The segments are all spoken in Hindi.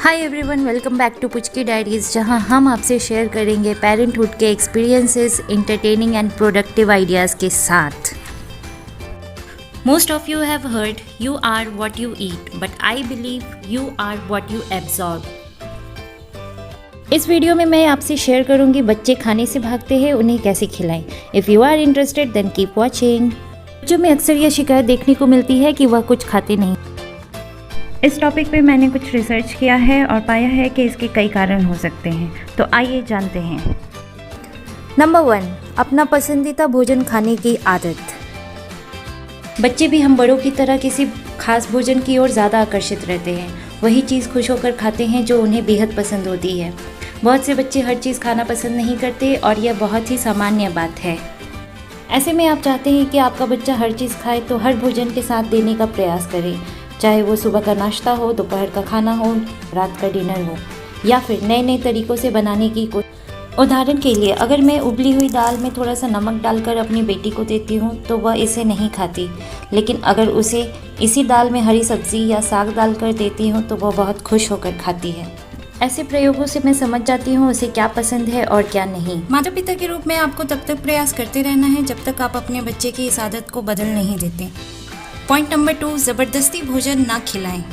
Hi everyone, welcome back to Puchki diaries, जहां हम आपसे शेयर करेंगे पेरेंटहुड के experiences, entertaining and productive ideas के साथ। Most of you have heard you are what you eat, but I believe you are what you absorb. इस वीडियो में मैं आपसे शेयर करूंगी बच्चे खाने से भागते हैं, उन्हें कैसे खिलाएं। If you are interested then keep watching. बच्चों में अक्सर यह शिकायत देखने को मिलती है कि वह कुछ खाते नहीं। इस टॉपिक पे मैंने कुछ रिसर्च किया है और पाया है कि इसके कई कारण हो सकते हैं, तो आइए जानते हैं। नंबर 1, अपना पसंदीदा भोजन खाने की आदत। बच्चे भी हम बड़ों की तरह किसी खास भोजन की ओर ज़्यादा आकर्षित रहते हैं। वही चीज़ खुश होकर खाते हैं जो उन्हें बेहद पसंद होती है। बहुत से बच्चे हर चीज़ खाना पसंद नहीं करते और यह बहुत ही सामान्य बात है। ऐसे में आप चाहते हैं कि आपका बच्चा हर चीज़ खाए, तो हर भोजन के साथ देने का प्रयास करें, चाहे वो सुबह का नाश्ता हो, दोपहर का खाना हो, रात का डिनर हो, या फिर नए नए तरीक़ों से बनाने की कोशिश। उदाहरण के लिए, अगर मैं उबली हुई दाल में थोड़ा सा नमक डालकर अपनी बेटी को देती हूँ तो वह इसे नहीं खाती, लेकिन अगर उसे इसी दाल में हरी सब्ज़ी या साग डालकर देती हूँ तो वह बहुत खुश होकर खाती है। ऐसे प्रयोगों से मैं समझ जाती हूँ उसे क्या पसंद है और क्या नहीं। माता पिता के रूप में आपको तब तक प्रयास करते रहना है जब तक आप अपने बच्चे की इस आदत को बदल नहीं देते। पॉइंट नंबर 2, ज़बरदस्ती भोजन ना खिलाएं।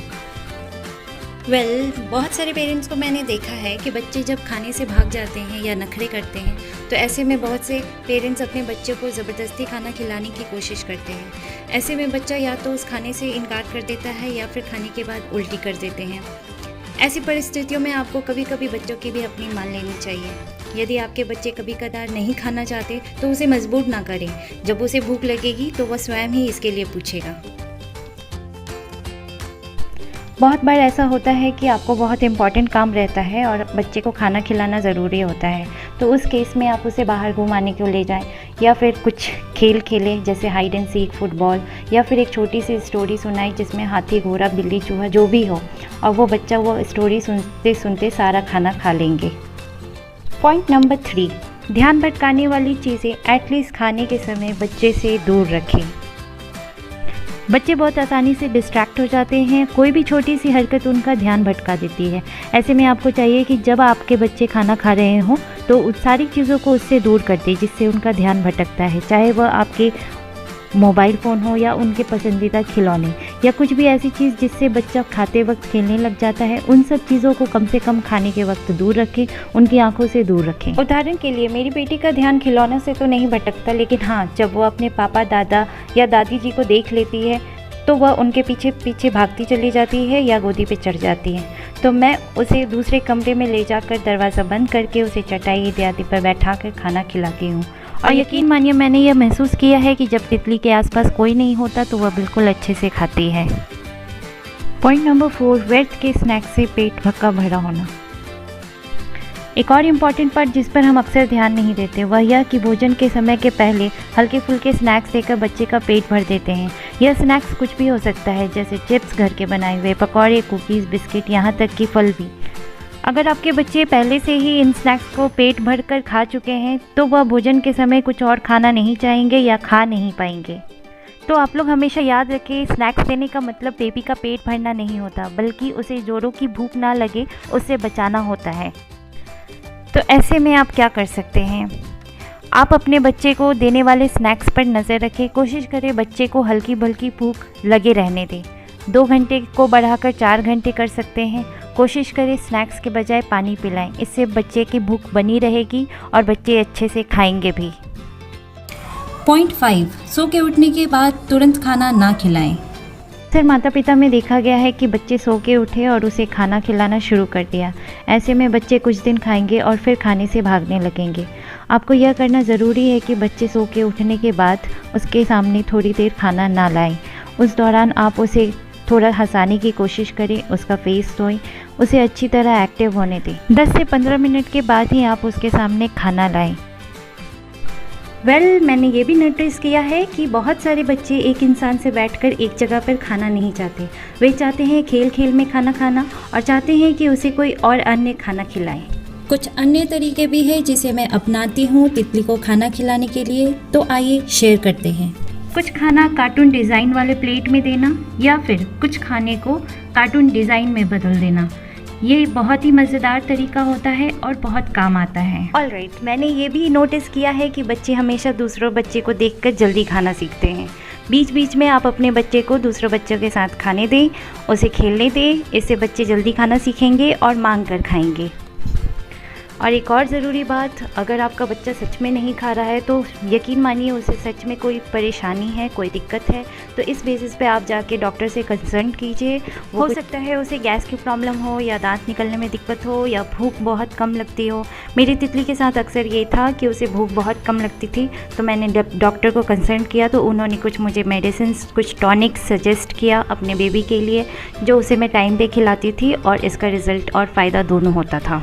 बहुत सारे पेरेंट्स को मैंने देखा है कि बच्चे जब खाने से भाग जाते हैं या नखरे करते हैं, तो ऐसे में बहुत से पेरेंट्स अपने बच्चे को ज़बरदस्ती खाना खिलाने की कोशिश करते हैं। ऐसे में बच्चा या तो उस खाने से इनकार कर देता है या फिर खाने के बाद उल्टी कर देते हैं। ऐसी परिस्थितियों में आपको कभी कभी बच्चों की भी अपनी मान लेनी चाहिए। यदि आपके बच्चे कभी कदार नहीं खाना चाहते तो उसे मजबूर ना करें। जब उसे भूख लगेगी तो वह स्वयं ही इसके लिए पूछेगा। बहुत बार ऐसा होता है कि आपको बहुत इम्पॉर्टेंट काम रहता है और बच्चे को खाना खिलाना ज़रूरी होता है, तो उस केस में आप उसे बाहर घुमाने को ले जाएं या फिर कुछ खेल खेलें, जैसे हाइड एंड सीक, फुटबॉल, या फिर एक छोटी सी स्टोरी सुनाई जिसमें हाथी, घोड़ा, बिल्ली, चूहा जो भी हो, और वो बच्चा वो स्टोरी सुनते सुनते सारा खाना खा लेंगे। पॉइंट नंबर 3, ध्यान भटकाने वाली चीज़ें एटलीस्ट खाने के समय बच्चे से दूर रखें। बच्चे बहुत आसानी से डिस्ट्रैक्ट हो जाते हैं, कोई भी छोटी सी हरकत उनका ध्यान भटका देती है। ऐसे में आपको चाहिए कि जब आपके बच्चे खाना खा रहे हों तो उस सारी चीज़ों को उससे दूर कर दें जिससे उनका ध्यान भटकता है, चाहे वह आपके मोबाइल फ़ोन हो या उनके पसंदीदा खिलौने या कुछ भी ऐसी चीज़ जिससे बच्चा खाते वक्त खेलने लग जाता है। उन सब चीज़ों को कम से कम खाने के वक्त दूर रखें, उनकी आंखों से दूर रखें। उदाहरण के लिए, मेरी बेटी का ध्यान खिलौने से तो नहीं भटकता, लेकिन हाँ, जब वो अपने पापा, दादा या दादी जी को देख लेती है तो वह उनके पीछे पीछे भागती चली जाती है या गोदी पे चढ़ जाती है। तो मैं उसे दूसरे कमरे में ले जाकर दरवाज़ा बंद करके उसे चटाई इत्यादि पर बैठा कर खाना खिलाती हूँ। और यकीन मानिए, मैंने यह महसूस किया है कि जब तितली के आसपास कोई नहीं होता तो वह बिल्कुल अच्छे से खाती है। पॉइंट नंबर 4, व्यर्थ के स्नैक्स से पेट का भरा होना। एक और इम्पॉर्टेंट पार्ट जिस पर हम अक्सर ध्यान नहीं देते वह यह कि भोजन के समय के पहले हल्के फुल्के स्नैक्स देकर बच्चे का पेट भर देते हैं। यह स्नैक्स कुछ भी हो सकता है, जैसे चिप्स, घर के बनाए हुए पकौड़े, कुकीज़, बिस्किट, यहाँ तक कि फल भी। अगर आपके बच्चे पहले से ही इन स्नैक्स को पेट भर कर खा चुके हैं तो वह भोजन के समय कुछ और खाना नहीं चाहेंगे या खा नहीं पाएंगे। तो आप लोग हमेशा याद रखें, स्नैक्स देने का मतलब बेबी का पेट भरना नहीं होता, बल्कि उसे जोरों की भूख ना लगे उससे बचाना होता है। तो ऐसे में आप क्या कर सकते हैं? आप अपने बच्चे को देने वाले स्नैक्स पर नज़र रखें। कोशिश करें बच्चे को हल्की बल्कि भूख लगे रहने दें। 2 घंटे को बढ़ाकर 4 घंटे कर सकते हैं। कोशिश करें स्नैक्स के बजाय पानी पिलाएं, इससे बच्चे की भूख बनी रहेगी और बच्चे अच्छे से खाएंगे भी। पॉइंट 5, सो के उठने के बाद तुरंत खाना ना खिलाएं। अक्सर माता पिता में देखा गया है कि बच्चे सो के उठे और उसे खाना खिलाना शुरू कर दिया। ऐसे में बच्चे कुछ दिन खाएंगे और फिर खाने से भागने लगेंगे। आपको यह करना ज़रूरी है कि बच्चे सो के उठने के बाद उसके सामने थोड़ी देर खाना ना लाएं। उस दौरान आप उसे थोड़ा हंसाने की कोशिश करें, उसका फेस धोएं, उसे अच्छी तरह एक्टिव होने दें। 10 से 15 मिनट के बाद ही आप उसके सामने खाना लाएं। मैंने ये भी नोटिस किया है कि बहुत सारे बच्चे एक इंसान से बैठकर एक जगह पर खाना नहीं चाहते। वे चाहते हैं खेल खेल में खाना खाना और चाहते हैं कि उसे कोई और अन्य खाना खिलाए। कुछ अन्य तरीके भी हैं जिसे मैं अपनाती हूँ तितली को खाना खिलाने के लिए, तो आइए शेयर करते हैं। कुछ खाना कार्टून डिज़ाइन वाले प्लेट में देना या फिर कुछ खाने को कार्टून डिज़ाइन में बदल देना। ये बहुत ही मज़ेदार तरीका होता है और बहुत काम आता है। ऑलराइट, मैंने ये भी नोटिस किया है कि बच्चे हमेशा दूसरों बच्चे को देखकर जल्दी खाना सीखते हैं। बीच बीच में आप अपने बच्चे को दूसरों बच्चों के साथ खाने दें, उसे खेलने दें, इससे बच्चे जल्दी खाना सीखेंगे और मांग कर खाएंगे। और एक और ज़रूरी बात, अगर आपका बच्चा सच में नहीं खा रहा है तो यकीन मानिए उसे सच में कोई परेशानी है, कोई दिक्कत है, तो इस बेसिस पे आप जाके डॉक्टर से कंसल्ट कीजिए। हो सकता है उसे गैस की प्रॉब्लम हो या दांत निकलने में दिक्कत हो या भूख बहुत कम लगती हो। मेरी तितली के साथ अक्सर ये था कि उसे भूख बहुत कम लगती थी, तो मैंने डॉक्टर को कंसल्ट किया तो उन्होंने कुछ मुझे मेडिसिन, कुछ टॉनिक्स सजेस्ट किया अपने बेबी के लिए, जो उसे मैं टाइम पे खिलाती थी और इसका रिज़ल्ट और फ़ायदा दोनों होता था।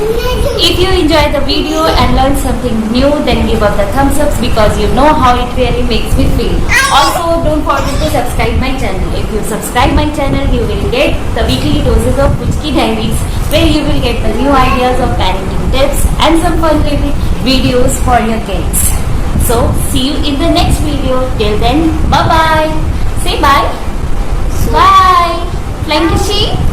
If you enjoyed the video and learned something new, then give us the thumbs up because you know how it really makes me feel. Also, don't forget to subscribe my channel. If you subscribe my channel, you will get the weekly doses of Puchki Diaries, where you will get the new ideas of parenting tips and some fun videos for your kids. So, see you in the next video. Till then, bye bye. Say bye. Bye. Flying Kishi.